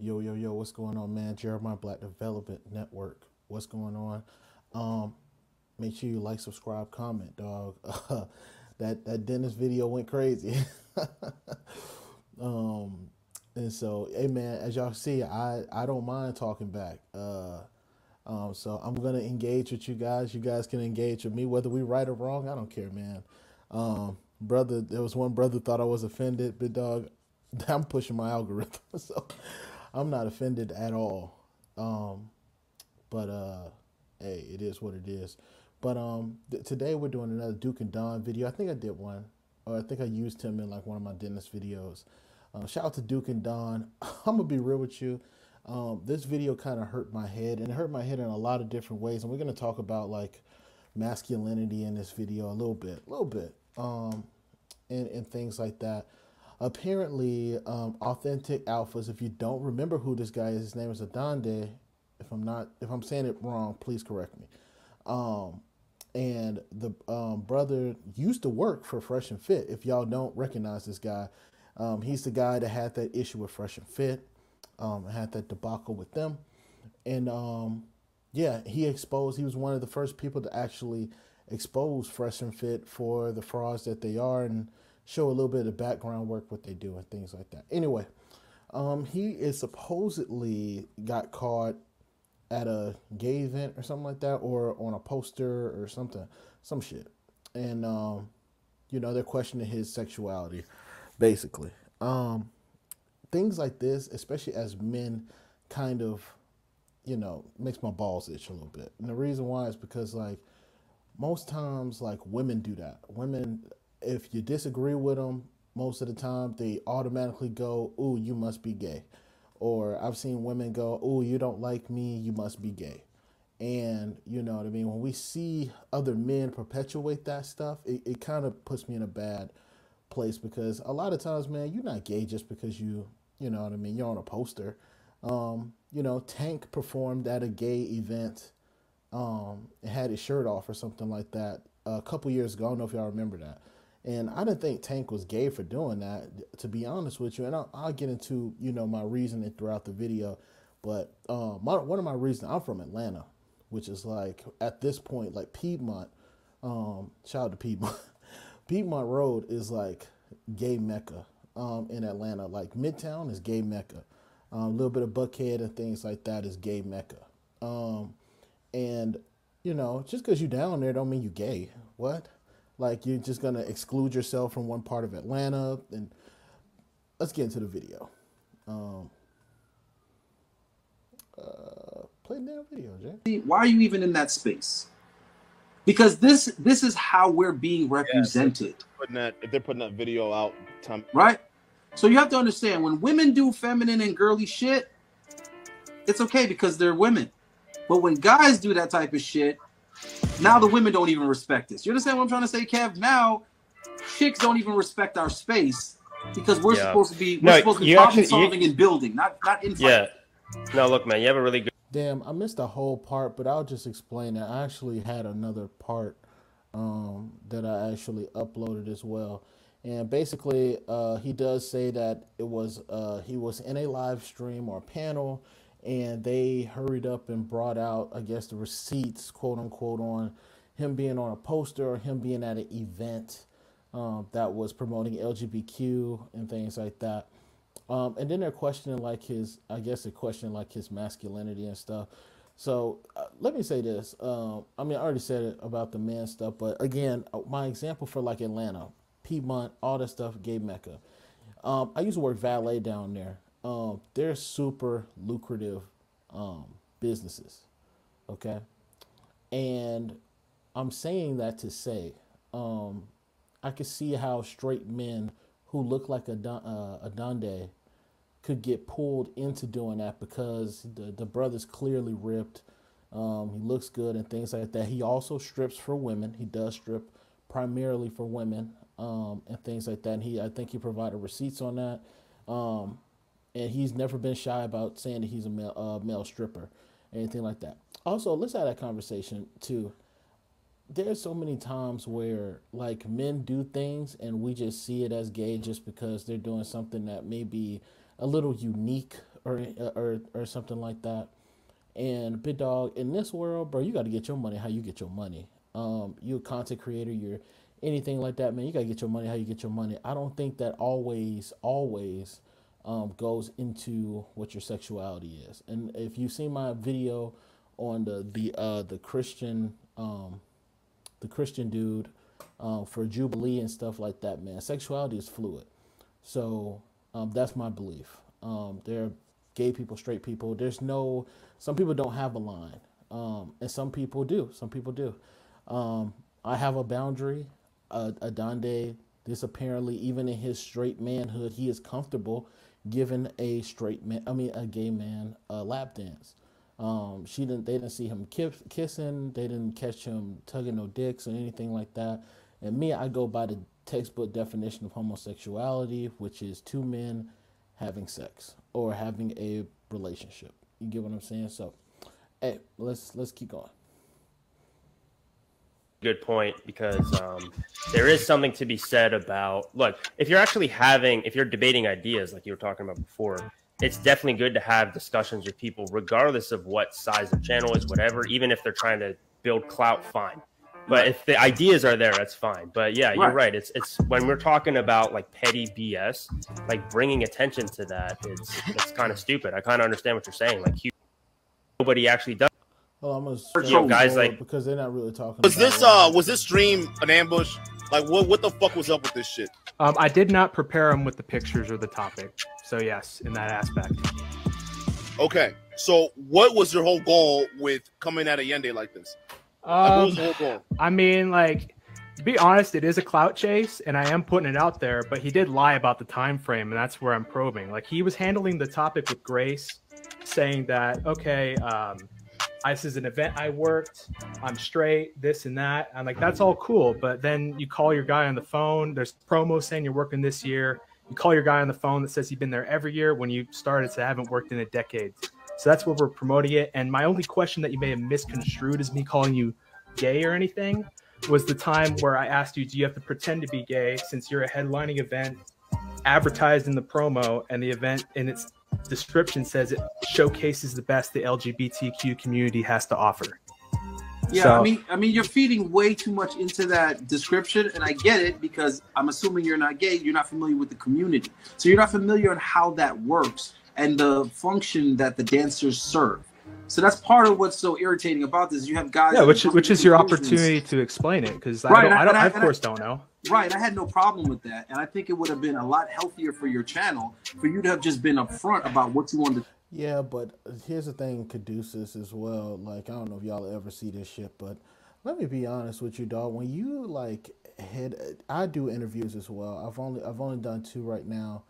Yo, yo, yo, what's going on, man? Jeremiah Black Development Network. What's going on? Um, Make sure you like, subscribe, comment, dog. That Dennis video went crazy. um, and so, hey man, as y'all see, I don't mind talking back. So I'm gonna engage with you guys. You guys can engage with me, whether we right or wrong. I don't care, man. Brother, there was one brother thought I was offended, but dog, I'm pushing my algorithm, so I'm not offended at all. Um, but hey, it is what it is. But today we're doing another Duke and Don video. I think I did one, or I think I used him in like one of my dentist videos. Shout out to Duke and Don. I'm gonna be real with you. This video kind of hurt my head, and it hurt my head in a lot of different ways. And we're gonna talk about like masculinity in this video a little bit, and things like that. Apparently, authentic alphas. If you don't remember who this guy is, his name is Adonde. If I'm saying it wrong, please correct me. And the brother used to work for Fresh and Fit. If y'all don't recognize this guy, he's the guy that had that issue with Fresh and Fit, had that debacle with them, and yeah, he was one of the first people to actually expose Fresh and Fit for the frauds that they are and show a little bit of background work, what they do and things like that. Anyway, he is supposedly got caught at a gay event or something like that, or on a poster or something, some shit. And, they're questioning his sexuality, basically. Things like this, especially as men, kind of, makes my balls itch a little bit. And the reason why is because, like, most times, like, women do that. Women, if you disagree with them, most of the time, they automatically go, ooh, you must be gay. Or I've seen women go, oh, you don't like me, you must be gay. And you know what I mean? When we see other men perpetuate that stuff, it kind of puts me in a bad place, because a lot of times, man, you're not gay just because you know what I mean, you're on a poster. Tank performed at a gay event, and had his shirt off or something like that a couple years ago. I don't know if y'all remember that. And I didn't think Tank was gay for doing that, to be honest with you. And I'll get into, my reasoning throughout the video. But one of my reasons, I'm from Atlanta, which is like, at this point, like Piedmont, shout out to Piedmont. Piedmont Road is like gay Mecca in Atlanta. Like Midtown is gay Mecca. A little bit of Buckhead and things like that is gay Mecca. And, just because you're down there don't mean you gay. What? Like, you're just going to exclude yourself from one part of Atlanta. And let's get into the video. Play the damn video, Jay. Why are you even in that space? Because this is how we're being represented. Yeah, if they're putting that video out, right? So you have to understand, when women do feminine and girly shit, it's okay because they're women. But when guys do that type of shit, now the women don't even respect this. You understand what I'm trying to say, Kev? Now, chicks don't even respect our space because we're supposed to be problem solving and building, not infighting. Yeah. No, look, man, you have a really good. Damn, I missed the whole part, but I'll just explain it. I actually had another part that I actually uploaded as well. And basically, he does say that it was he was in a live stream or a panel, and they hurried up and brought out, I guess, the receipts, quote unquote, on him being on a poster or him being at an event that was promoting LGBTQ and things like that. And then they're questioning like his masculinity and stuff. So let me say this. I already said it about the man stuff, but again, my example for like Atlanta, Piedmont, all that stuff, gay Mecca. I used to work valet down there. They're super lucrative businesses, okay? And I'm saying that to say, I could see how straight men who look like Adonde could get pulled into doing that, because the brother's clearly ripped. He looks good and things like that. He also strips for women. He does strip primarily for women and things like that. And I think he provided receipts on that. And he's never been shy about saying that he's a male stripper, anything like that. Also, let's have that conversation too. There's so many times where like men do things and we just see it as gay just because they're doing something that may be a little unique or something like that. And big dog, in this world, bro, you got to get your money how you get your money. You're a content creator, you're anything like that, man. You got to get your money how you get your money. I don't think that always goes into what your sexuality is. And if you see my video on the Christian dude for Jubilee and stuff like that, man, sexuality is fluid. So that's my belief. There are gay people, straight people. Some people don't have a line, and some people do. I have a boundary. Adande, this apparently, even in his straight manhood, he is comfortable giving a gay man a lap dance. They didn't see him kissing. They didn't catch him tugging no dicks or anything like that. And me, I go by the textbook definition of homosexuality, which is two men having sex or having a relationship. You get what I'm saying? So, hey, let's keep going. Good point, because there is something to be said about, look, if you're debating ideas like you were talking about before, it's definitely good to have discussions with people regardless of what size the channel is, whatever, even if they're trying to build clout, fine. But if the ideas are there, that's fine. But yeah, you're right. It's when we're talking about like petty BS, like bringing attention to that, it's kind of stupid. I kind of understand what you're saying. Like nobody actually does. Well, I'm gonna guys like, because they're not really talking. Was this stream an ambush? Like what the fuck was up with this shit? I did not prepare him with the pictures or the topic. So yes, in that aspect. Okay, so what was your whole goal with coming at Allende like this? What was the whole goal? I mean, like, to be honest, it is a clout chase, and I am putting it out there. But he did lie about the time frame, and that's where I'm probing. Like, he was handling the topic with grace, saying that, okay, this is an event I worked, I'm straight, this and that. I'm like, that's all cool. But then you call your guy on the phone. There's promos saying you're working this year. You call your guy on the phone that says he's been there every year when you started, so I haven't worked in a decade. So that's where we're promoting it. And my only question that you may have misconstrued as me calling you gay or anything was the time where I asked you, do you have to pretend to be gay since you're a headlining event advertised in the promo, and the event in its description says it showcases the best the LGBTQ community has to offer. Yeah, so, I mean, you're feeding way too much into that description, and I get it because I'm assuming you're not gay. You're not familiar with the community, so you're not familiar on how that works and the function that the dancers serve. So that's part of what's so irritating about this. You have guys, yeah, which is your opportunity to explain it, because I of course don't know. Right, I had no problem with that, and I think it would have been a lot healthier for your channel for you to have just been upfront about what you wanted to. Yeah, but here's the thing, Caduceus, as well. Like, I don't know if y'all ever see this shit, but let me be honest with you, dog. When you like I do interviews as well. I've only done 2 right now.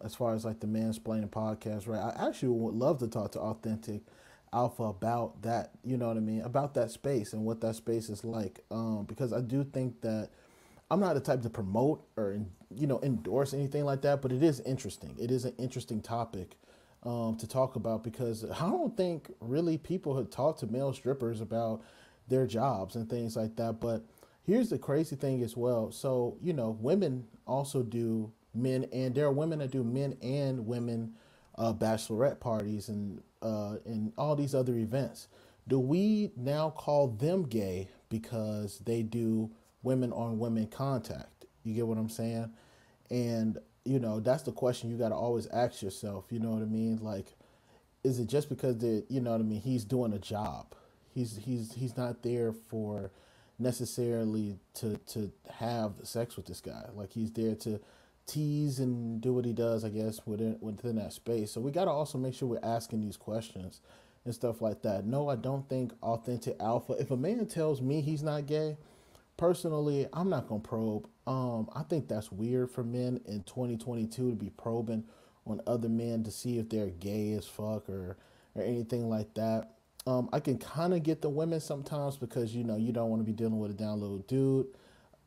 As far as like the Mansplaining podcast, right? I actually would love to talk to Authentic Alpha about that. You know what I mean? About that space and what that space is like. Because I do think that I'm not the type to promote or endorse anything like that, but it is interesting. It is an interesting topic to talk about, because I don't think really people have talked to male strippers about their jobs and things like that. But here's the crazy thing as well. So, women also do men, and there are women that do men and women bachelorette parties and all these other events. Do we now call them gay because they do women on women contact? You get what I'm saying? And that's the question you got to always ask yourself. You know what I mean? Like, is it just because he's doing a job? He's not there for necessarily to have sex with this guy. Like, he's there to tease and do what he does, I guess, within that space. So we got to also make sure we're asking these questions and stuff like that. No, I don't think Authentic Alpha, if a man tells me he's not gay, personally, I'm not going to probe. I think that's weird for men in 2022 to be probing on other men to see if they're gay as fuck or anything like that. I can kind of get the women sometimes because, you don't want to be dealing with a down little dude.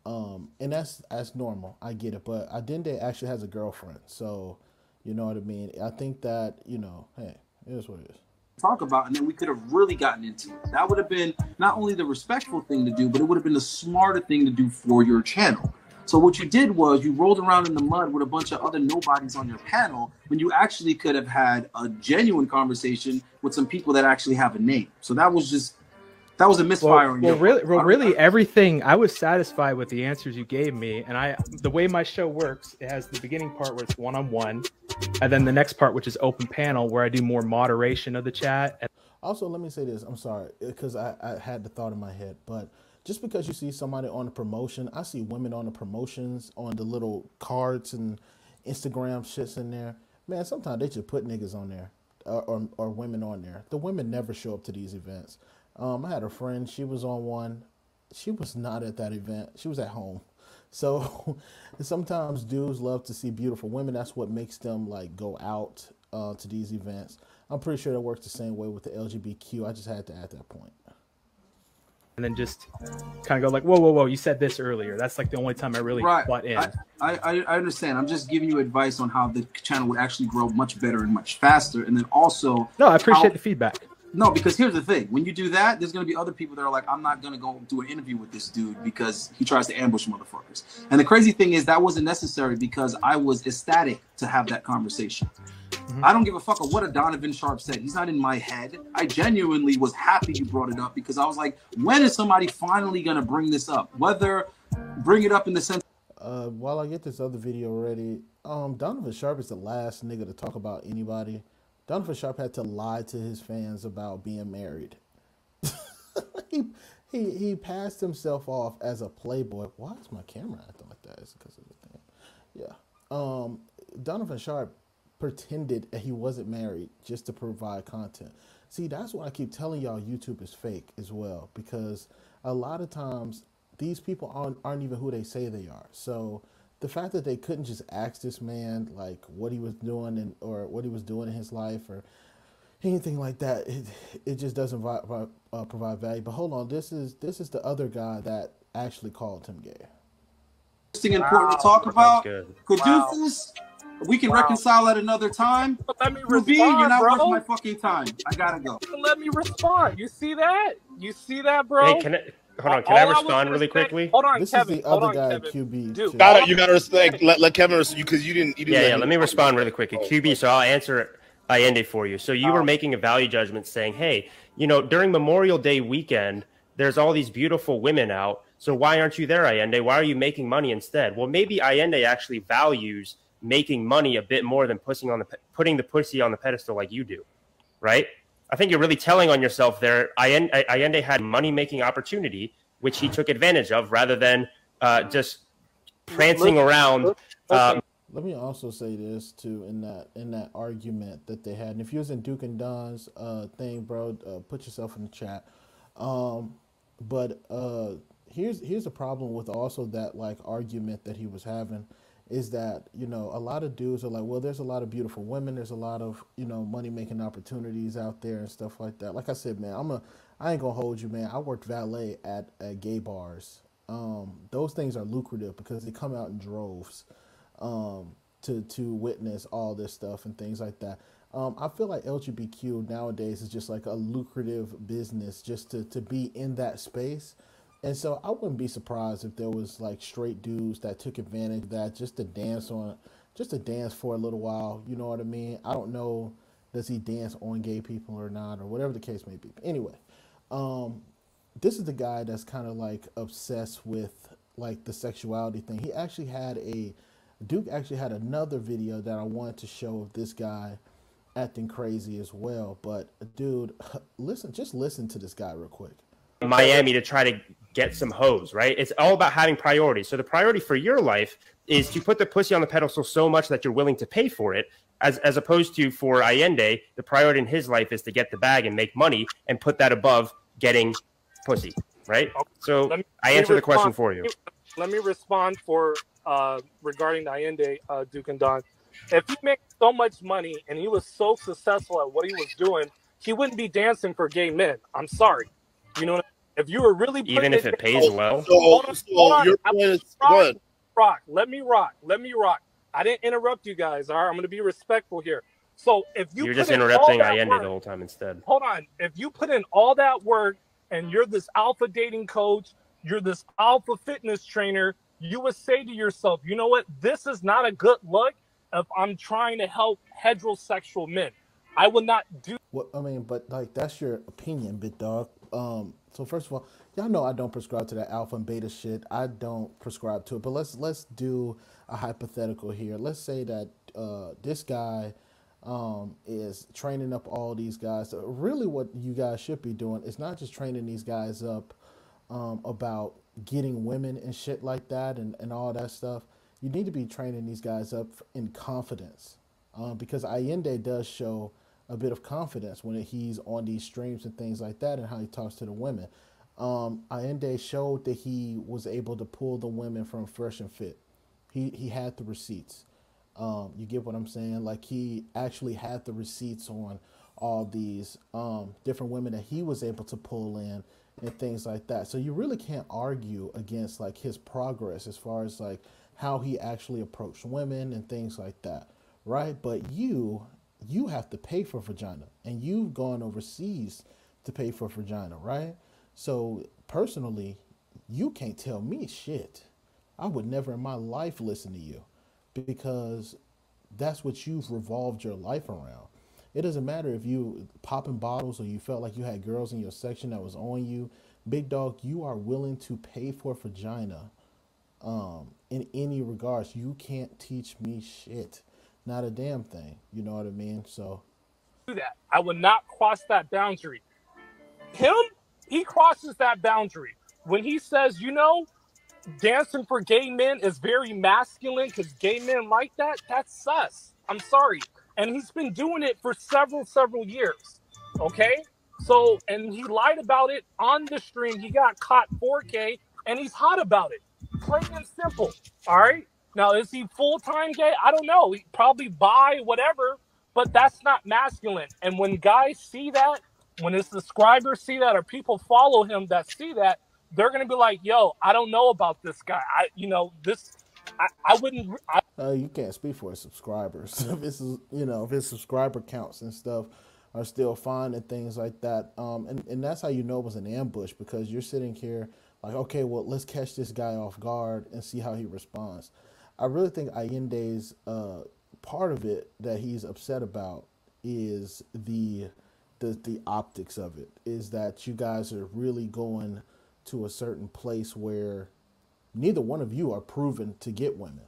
And that's normal. I get it. But Adende actually has a girlfriend. So, you know what I mean? I think that, hey, it is what it is. Talk about, and then we could have really gotten into it. That would have been not only the respectful thing to do, but it would have been the smarter thing to do for your channel. So what you did was you rolled around in the mud with a bunch of other nobodies on your panel when you actually could have had a genuine conversation with some people that actually have a name. So that was a misfire on your part. Really, everything, I was satisfied with the answers you gave me, and the way my show works, it has the beginning part where it's one-on-one, and then the next part, which is open panel, where I do more moderation of the chat. Also, let me say this. I'm sorry, because I had the thought in my head, but just because you see somebody on a promotion, I see women on the promotions, on the little cards and Instagram shits in there. Man, sometimes they just put niggas on there or women on there. The women never show up to these events. I had a friend, she was on one. She was not at that event. She was at home. So sometimes dudes love to see beautiful women. That's what makes them like go out to these events. I'm pretty sure that works the same way with the LGBTQ. I just had to add that point. And then just kind of go like, whoa, you said this earlier. That's like the only time I really butt in. I understand. I'm just giving you advice on how the channel would actually grow much better and much faster. And then also... No, I appreciate the feedback. No, because here's the thing. When you do that, there's going to be other people that are like, I'm not going to go do an interview with this dude because he tries to ambush motherfuckers. And the crazy thing is that wasn't necessary because I was ecstatic to have that conversation. I don't give a fuck of what a Donovan Sharp said. He's not in my head. I genuinely was happy you brought it up because I was like, when is somebody finally going to bring this up? Whether bring it up in the sense... While I get this other video ready, Donovan Sharp is the last nigga to talk about anybody. Donovan Sharp had to lie to his fans about being married. he passed himself off as a playboy. Why is my camera acting like that? Is it because of the thing? Yeah. Donovan Sharp pretended that he wasn't married just to provide content. See, that's why I keep telling y'all YouTube is fake as well, because a lot of times these people aren't even who they say they are. So the fact that they couldn't just ask this man like what he was doing or what he was doing in his life or anything like that, it just doesn't provide value. But hold on, this is the other guy that actually called him gay. Important to talk about. Caduceus, we can reconcile at another time. Let me respond, you're not worth my fucking time. I gotta go. Let me respond. You see that? You see that, bro? Hey, hold on, can I respond really quickly? Hold on, this Kevin. Is the other guy, Kevin. QB. Dude, you gotta respect. Let Kevin because you didn't. Yeah. Let me respond really quickly. QB, so I'll answer Allende for you. So you were making a value judgment saying, hey, during Memorial Day weekend, there's all these beautiful women out. So why aren't you there, Allende? Why are you making money instead? Well, maybe Allende actually values making money a bit more than putting the pussy on the pedestal like you do, right? I think you're really telling on yourself there. Allende had money-making opportunity, which he took advantage of, rather than just prancing around. Let me also say this too in that argument that they had. And if you was in Duke and Don's thing, bro, put yourself in the chat. But here's a problem with also that like argument that he was having. Is that, a lot of dudes are like, well, there's a lot of beautiful women. There's a lot of, money-making opportunities out there and stuff like that. Like I said, man, I ain't going to hold you, man. I worked valet at gay bars. Those things are lucrative because they come out in droves to witness all this stuff and things like that. I feel like LGBTQ nowadays is just like a lucrative business just to be in that space. And so I wouldn't be surprised if there was like straight dudes that took advantage of that just to dance for a little while. You know what I mean? I don't know, does he dance on gay people or not, or whatever the case may be. But anyway, this is the guy that's kind of like obsessed with like the sexuality thing. Duke actually had another video that I wanted to show of this guy acting crazy as well. But dude, just listen to this guy real quick. Miami to try to get some hoes, right? It's all about having priorities. So the priority for your life is to put the pussy on the pedestal so much that you're willing to pay for it, as opposed to for Allende, the priority in his life is to get the bag and make money and put that above getting pussy, right? So I answer the question for you. Let me respond for regarding Allende, Duke and Don. If he made so much money and he was so successful at what he was doing, he wouldn't be dancing for gay men. I'm sorry. You know what I mean? If you were really even if it pays well. Hold on. Let me rock. I didn't interrupt you guys. All right, I'm going to be respectful here. So if you're just interrupting Allende the whole time instead. Hold on. If you put in all that work and you're this alpha dating coach, you're this alpha fitness trainer, you would say to yourself, you know what? This is not a good look if I'm trying to help heterosexual men. I would not do. What I mean, but like that's your opinion, big dog. So first of all, y'all know I don't prescribe to that alpha and beta shit. I don't prescribe to it. But let's do a hypothetical here. Let's say that this guy is training up all these guys. So really, what you guys should be doing is not just training these guys up about getting women and shit like that and all that stuff. You need to be training these guys up in confidence because Allende does show a bit of confidence when he's on these streams and things like that and how he talks to the women. Allende showed that he was able to pull the women from Fresh and Fit. He had the receipts. You get what I'm saying? Like he actually had the receipts on all these different women that he was able to pull in and things like that. So you really can't argue against like his progress as far as like how he actually approached women and things like that, right? But you have to pay for vagina and you've gone overseas to pay for vagina, right? So personally, you can't tell me shit. I would never in my life listen to you because that's what you've revolved your life around. It doesn't matter if you popping bottles or you felt like you had girls in your section that was on you. Big dog, you are willing to pay for vagina in any regards. You can't teach me shit. Not a damn thing. You know what I mean? So Do that. I would not cross that boundary. He crosses that boundary when he says, you know, dancing for gay men is very masculine because gay men like that. That's sus. I'm sorry. And he's been doing it for several years. Okay? So, and he lied about it on the stream. He got caught 4K and he's hot about it. Plain and simple. All right? Now, is he full-time gay? I don't know. He probably bi, whatever, but that's not masculine. And when guys see that, when his subscribers see that or people follow him that see that, they're going to be like, yo, I don't know about this guy. I wouldn't. you can't speak for his subscribers. If if his subscriber counts and stuff are still fine and things like that. And that's how you know it was an ambush because you're sitting here like, okay, well, let's catch this guy off guard and see how he responds. I really think Allende's part of it that he's upset about is the optics of it, is that you guys are really going to a certain place where neither one of you are proven to get women.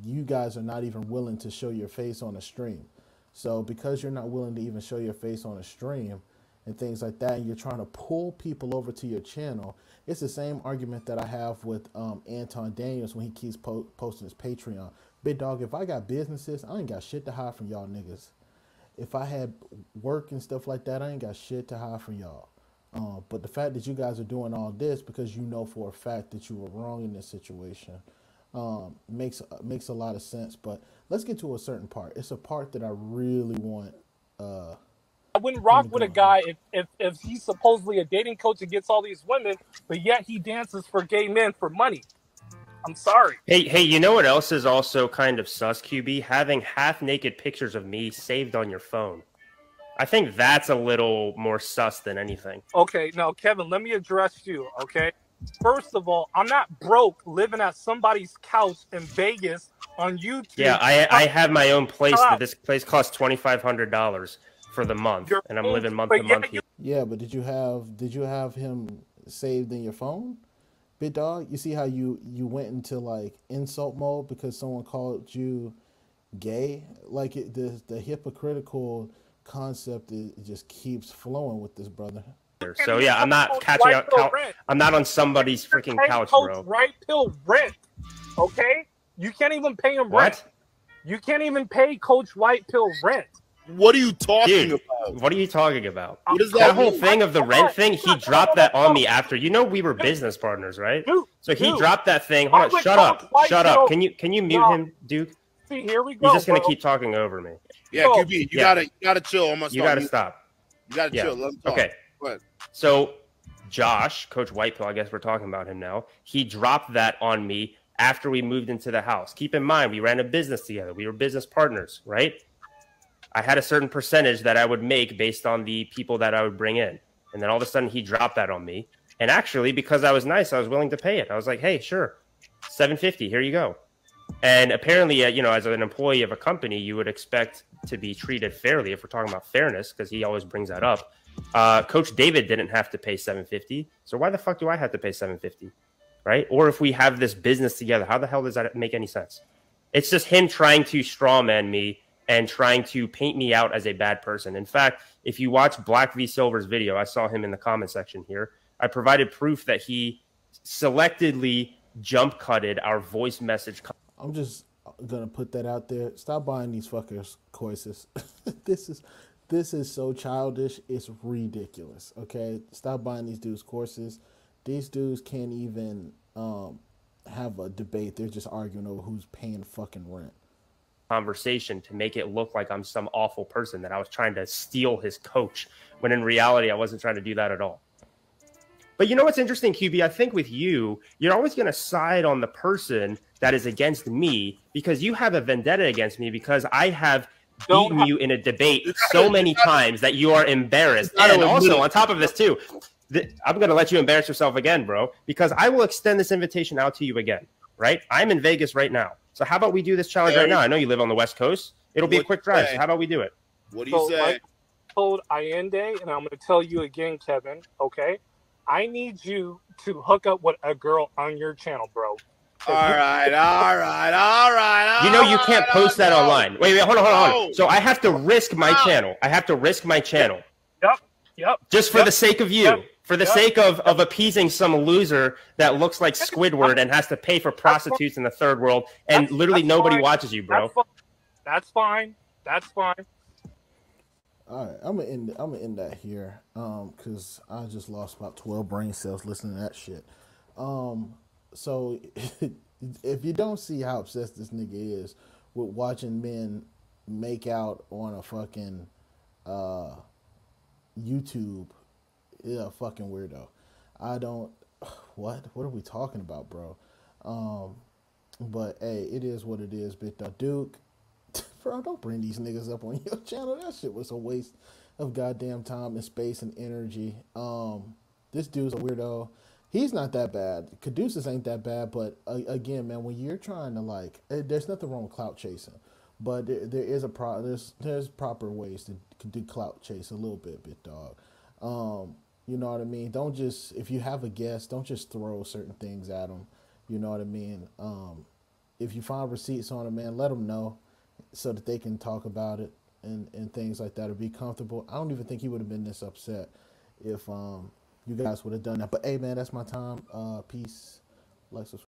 You guys are not even willing to show your face on a stream. So because you're not willing to even show your face on a stream and things like that, and you're trying to pull people over to your channel, it's the same argument that I have with Anton Daniels when he keeps posting his Patreon. Big dog, if I got businesses, I ain't got shit to hide from y'all niggas. If I had work and stuff like that, I ain't got shit to hide from y'all. But the fact that you guys are doing all this because you know for a fact that you were wrong in this situation makes a lot of sense. But let's get to a certain part. It's a part that I really want. I wouldn't rock with a guy if he's supposedly a dating coach and gets all these women, but yet he dances for gay men for money. I'm sorry. Hey, you know what else is also kind of sus, QB? Having half-naked pictures of me saved on your phone. I think that's a little more sus than anything. Okay, now, Kevin, let me address you, okay? First of all, I'm not broke living at somebody's couch in Vegas on YouTube. Yeah, I have my own place. This place costs $2,500 for the month, and I'm living month to month here. Yeah, but did you have him saved in your phone? Big dog, you see how you went into like insult mode because someone called you gay? Like the hypocritical concept it just keeps flowing with this brother. So yeah, I'm not catching out. I'm not on somebody's freaking couch, bro. White pill rent. Okay, you can't even pay him rent. You can't even pay Coach White pill rent. What are you talking about? What are you talking about? What is that whole thing of the rent thing? He dropped that on me after. You know we were business partners, right? So he dropped that thing. Hold on, shut up. Can you mute him, Duke? See, here we go. He's just gonna keep talking over me. Yeah, QB, you gotta chill. You gotta stop. You gotta chill. Let him talk. Okay. Go ahead. So Josh, Coach Whitepill, I guess we're talking about him now. He dropped that on me after we moved into the house. Keep in mind, we ran a business together. We were business partners, right? I had a certain percentage that I would make based on the people that I would bring in. And then all of a sudden he dropped that on me. And actually, because I was nice, I was willing to pay it. I was like, hey, sure. $750. Here you go. And apparently, you know, as an employee of a company, you would expect to be treated fairly if we're talking about fairness, because he always brings that up. Coach David didn't have to pay $750. So why the fuck do I have to pay $750? Right? Or if we have this business together, how the hell does that make any sense? It's just him trying to strawman me and trying to paint me out as a bad person. In fact, if you watch Black v Silver's video, I saw him in the comment section here. I provided proof that he selectively jump cutted our voice message. I'm just gonna put that out there. Stop buying these fuckers courses. This is so childish. It's ridiculous. Okay, stop buying these dudes courses. These dudes can't even have a debate. They're just arguing over who's paying fucking rent. Conversation to make it look like I'm some awful person, that I was trying to steal his coach, when in reality I wasn't trying to do that at all. But you know what's interesting, QB? I think with you, you're always going to side on the person that is against me, because you have a vendetta against me because I have beaten you in a debate so many times that you are embarrassed. And also, on top of this too, I'm going to let you embarrass yourself again, bro, because I will extend this invitation out to you again, right? I'm in Vegas right now. So how about we do this challenge right now? I know you live on the West Coast. It'll be a quick drive. So how about we do it? What do you say? I told Allende, and I'm going to tell you again, Kevin, okay? I need you to hook up with a girl on your channel, bro. All right. You know you can't post that online. Wait, hold on. So I have to risk my channel. I have to risk my channel. Yep. Just for the sake of you. For the sake of appeasing some loser that looks like Squidward and has to pay for prostitutes in the third world, and literally nobody watches you, bro. That's fine. All right, I'm gonna end that here, because I just lost about 12 brain cells listening to that shit. So if you don't see how obsessed this nigga is with watching men make out on a fucking YouTube, you're a fucking weirdo. I don't. What are we talking about, bro? But hey, it is what it is, Big Dog Duke. Bro, don't bring these niggas up on your channel. That shit was a waste of goddamn time and space and energy. This dude's a weirdo. He's not that bad. Caduceus ain't that bad, but again, man, when you're trying to like, there's nothing wrong with clout chasing, but there is there's proper ways to do clout chase a little bit, Big Dog. You know what I mean? Don't just, if you have a guest, don't just throw certain things at them. You know what I mean? If you find receipts on them, man, let them know, so that they can talk about it and things like that, or be comfortable. I don't even think he would have been this upset if you guys would have done that. But hey, man, that's my time. Peace. Like, subscribe.